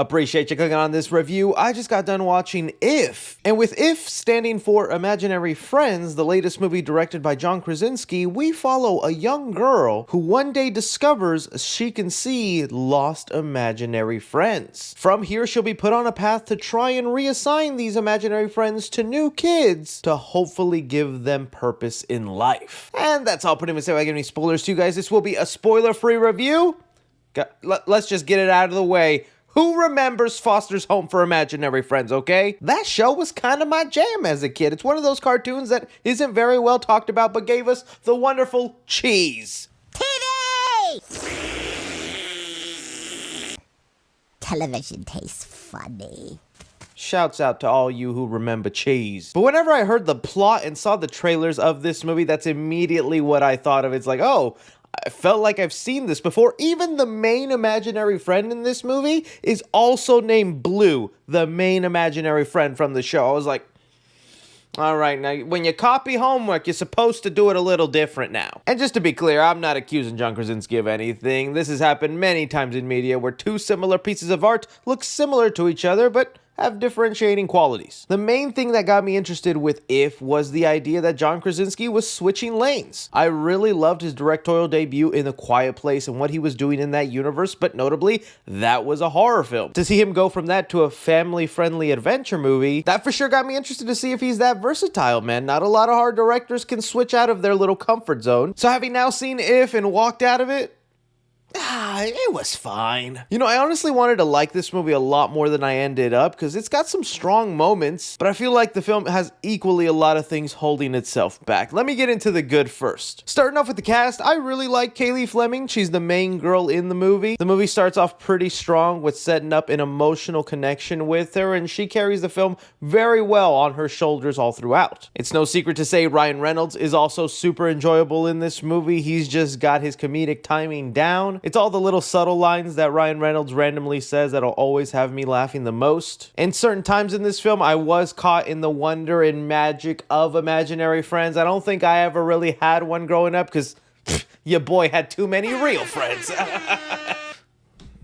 Appreciate you clicking on this review. I just got done watching If. And with If standing for Imaginary Friends, the latest movie directed by John Krasinski, we follow a young girl who one day discovers she can see lost imaginary friends. From here, she'll be put on a path to try and reassign these imaginary friends to new kids to hopefully give them purpose in life. And that's all pretty much it. I give any spoilers to you guys. This will be a spoiler-free review. Let's just get it out of the way. Who remembers Foster's Home for Imaginary Friends, okay? That show was kind of my jam as a kid. It's one of those cartoons that isn't very well talked about, but gave us the wonderful cheese. TV! Television tastes funny. Shouts out to all you who remember cheese. But whenever I heard the plot and saw the trailers of this movie, that's immediately what I thought of. It's like, oh, I felt like I've seen this before. Even the main imaginary friend in this movie is also named Blue, the main imaginary friend from the show. I was like, all right, now when you copy homework, you're supposed to do it a little different now. And just to be clear, I'm not accusing John Krasinski of anything. This has happened many times in media where two similar pieces of art look similar to each other, but have differentiating qualities. The main thing that got me interested with If was the idea that John Krasinski was switching lanes. I really loved his directorial debut in A Quiet Place and what he was doing in that universe, but notably, that was a horror film. To see him go from that to a family-friendly adventure movie, that for sure got me interested to see if he's that versatile, man. Not a lot of horror directors can switch out of their little comfort zone. So having now seen If and walked out of it, it was fine. You know, I honestly wanted to like this movie a lot more than I ended up because it's got some strong moments, but I feel like the film has equally a lot of things holding itself back. Let me get into the good first. Starting off with the cast, I really like Kaylee Fleming. She's the main girl in the movie. The movie starts off pretty strong with setting up an emotional connection with her, and she carries the film very well on her shoulders all throughout. It's no secret to say Ryan Reynolds is also super enjoyable in this movie. He's just got his comedic timing down. It's all the little subtle lines that Ryan Reynolds randomly says that'll always have me laughing the most. In certain times in this film, I was caught in the wonder and magic of imaginary friends. I don't think I ever really had one growing up because your boy had too many real friends.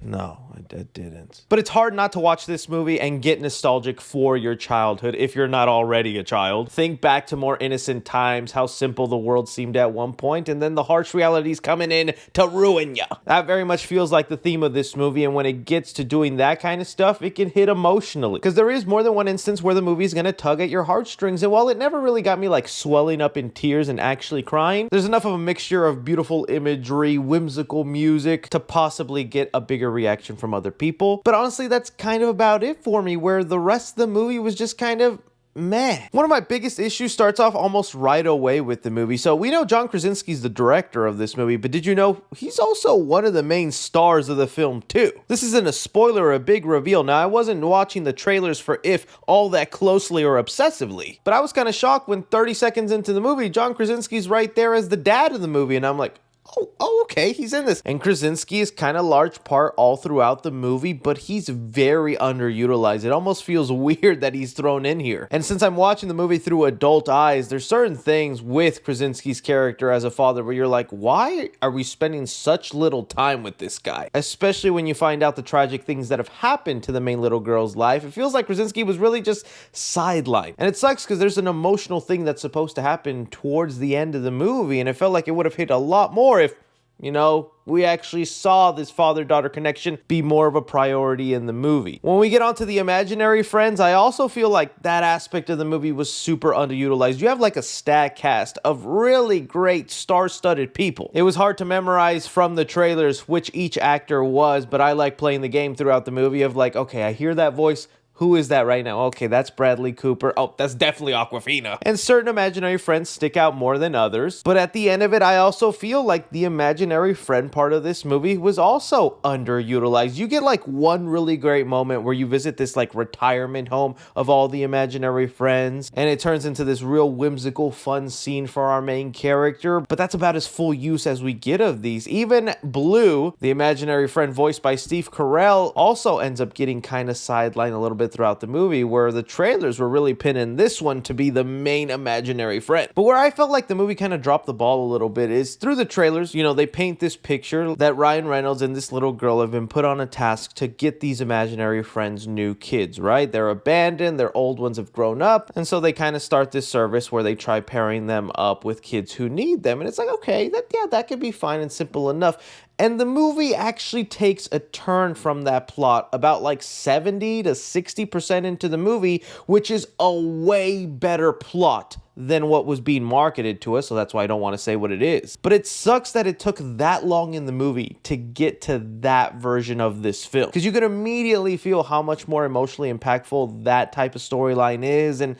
No, I didn't. But it's hard not to watch this movie and get nostalgic for your childhood if you're not already a child. Think back to more innocent times, how simple the world seemed at one point, and then the harsh realities coming in to ruin ya. That very much feels like the theme of this movie, and when it gets to doing that kind of stuff, it can hit emotionally. Because there is more than one instance where the movie's gonna tug at your heartstrings, and while it never really got me like swelling up in tears and actually crying, there's enough of a mixture of beautiful imagery, whimsical music to possibly get a bigger reaction from other people. But honestly, that's kind of about it for me, where the rest of the movie was just kind of meh. One of my biggest issues starts off almost right away with the movie. So we know John Krasinski's the director of this movie, but did you know he's also one of the main stars of the film too? This isn't a spoiler or a big reveal. Now, I wasn't watching the trailers for If all that closely or obsessively, but I was kind of shocked when 30 seconds into the movie, John Krasinski's right there as the dad of the movie, and I'm like, oh, okay, he's in this. And Krasinski is kind of large part all throughout the movie, but he's very underutilized. It almost feels weird that he's thrown in here. And since I'm watching the movie through adult eyes, there's certain things with Krasinski's character as a father where you're like, why are we spending such little time with this guy? Especially when you find out the tragic things that have happened to the main little girl's life. It feels like Krasinski was really just sidelined. And it sucks because there's an emotional thing that's supposed to happen towards the end of the movie, and it felt like it would have hit a lot more if, you know, we actually saw this father-daughter connection be more of a priority in the movie. When we get onto the imaginary friends, I also feel like that aspect of the movie was super underutilized. You have like a stacked cast of really great star-studded people. It was hard to memorize from the trailers which each actor was, but I like playing the game throughout the movie of like, okay, I hear that voice. Who is that right now? Okay, that's Bradley Cooper. Oh, that's definitely Awkwafina. And certain imaginary friends stick out more than others. But at the end of it, I also feel like the imaginary friend part of this movie was also underutilized. You get like one really great moment where you visit this like retirement home of all the imaginary friends, and it turns into this real whimsical, fun scene for our main character. But that's about as full use as we get of these. Even Blue, the imaginary friend voiced by Steve Carell, also ends up getting kind of sidelined a little bit. bit throughout the movie, where the trailers were really pinning this one to be the main imaginary friend. But where I felt like the movie kind of dropped the ball a little bit is through the trailers. You know, they paint this picture that Ryan Reynolds and this little girl have been put on a task to get these imaginary friends new kids, right? They're abandoned, their old ones have grown up, and so they kind of start this service where they try pairing them up with kids who need them. And it's like, okay, that could be fine and simple enough. And the movie actually takes a turn from that plot about like 70 to 60% into the movie, which is a way better plot than what was being marketed to us, so that's why I don't want to say what it is. But it sucks that it took that long in the movie to get to that version of this film, because you could immediately feel how much more emotionally impactful that type of storyline is, and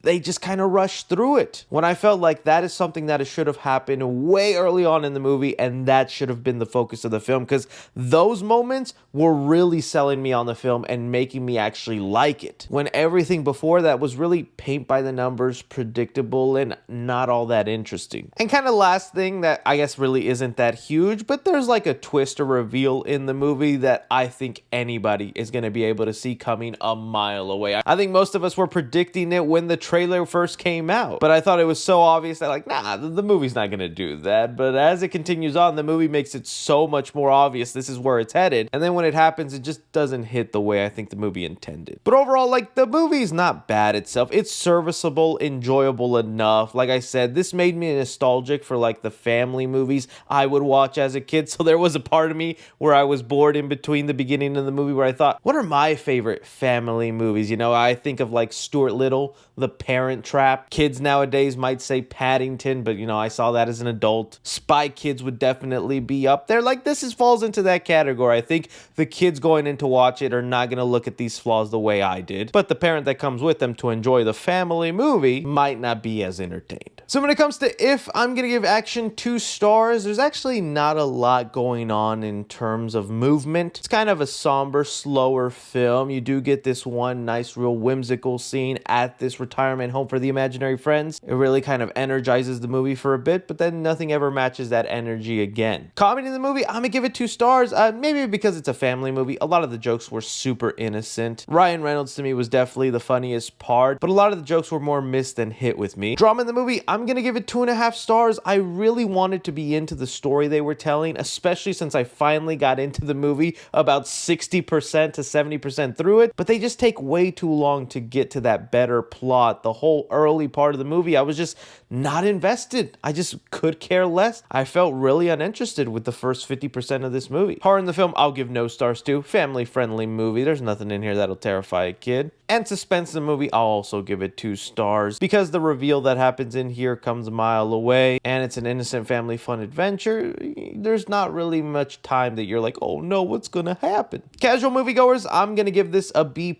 they just kind of rushed through it, when I felt like that is something that should have happened way early on in the movie, and that should have been the focus of the film, because those moments were really selling me on the film and making me actually like it, when everything before that was really paint by the numbers, predictable, and not all that interesting. And kind of last thing that I guess really isn't that huge, but there's like a twist or reveal in the movie that I think anybody is going to be able to see coming a mile away. I think most of us were predicting it when the trailer first came out, but I thought it was so obvious that like, nah, the movie's not gonna do that. But as it continues on, the movie makes it so much more obvious this is where it's headed, and then when it happens, it just doesn't hit the way I think the movie intended. But overall, like, the movie's not bad itself. It's serviceable, enjoyable enough. Like I said, this made me nostalgic for like the family movies I would watch as a kid, so there was a part of me where I was bored in between the beginning of the movie where I thought, what are my favorite family movies? You know, I think of like Stuart Little, The Parent Trap. Kids nowadays might say Paddington, but you know, I saw that as an adult. Spy Kids would definitely be up there. Like, falls into that category. I think the kids going in to watch it are not going to look at these flaws the way I did, but the parent that comes with them to enjoy the family movie might not be as entertained. So when it comes to If, I'm going to give action 2 stars. There's actually not a lot going on in terms of movement. It's kind of a somber, slower film. You do get this one nice, real whimsical scene at this retirement home for the imaginary friends. It really kind of energizes the movie for a bit, but then nothing ever matches that energy again. Comedy in the movie, I'm gonna give it 2 stars. Maybe because it's a family movie. A lot of the jokes were super innocent. Ryan Reynolds to me was definitely the funniest part, but a lot of the jokes were more missed than hit with me. Drama in the movie, I'm gonna give it 2.5 stars. I really wanted to be into the story they were telling, especially since I finally got into the movie about 60% to 70% through it, but they just take way too long to get to that better plot. The whole early part of the movie, I was just not invested. I just could care less. I felt really uninterested with the first 50% of this movie. Horror in the film, I'll give no stars to. Family friendly movie. There's nothing in here that'll terrify a kid. And suspense in the movie, I'll also give it 2 stars because the reveal that happens in here comes a mile away, and it's an innocent family fun adventure. There's not really much time that you're like, oh no, what's gonna happen? Casual moviegoers, I'm gonna give this a B+.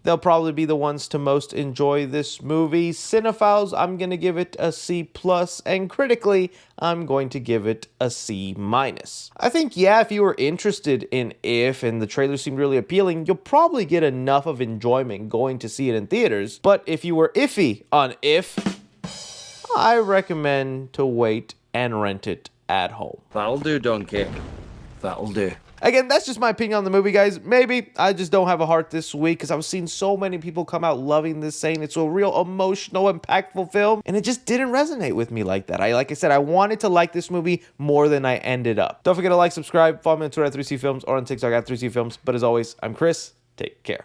They'll probably be the ones to most enjoy this movie. Cinephiles, I'm gonna give it a C+, and critically, I'm going to give it a C-. I think, yeah, if you were interested in If and the trailer seemed really appealing, you'll probably get enough of enjoyment going to see it in theaters. But if you were iffy on If, I recommend to wait and rent it at home. That'll do, Donkey. That'll do. Again, that's just my opinion on the movie, guys. Maybe I just don't have a heart this week because I was seeing so many people come out loving this, saying it's a real emotional, impactful film, and it just didn't resonate with me like that. Like I said, I wanted to like this movie more than I ended up. Don't forget to like, subscribe, follow me on Twitter at 3C Films or on TikTok at 3C Films. But as always, I'm Chris. Take care.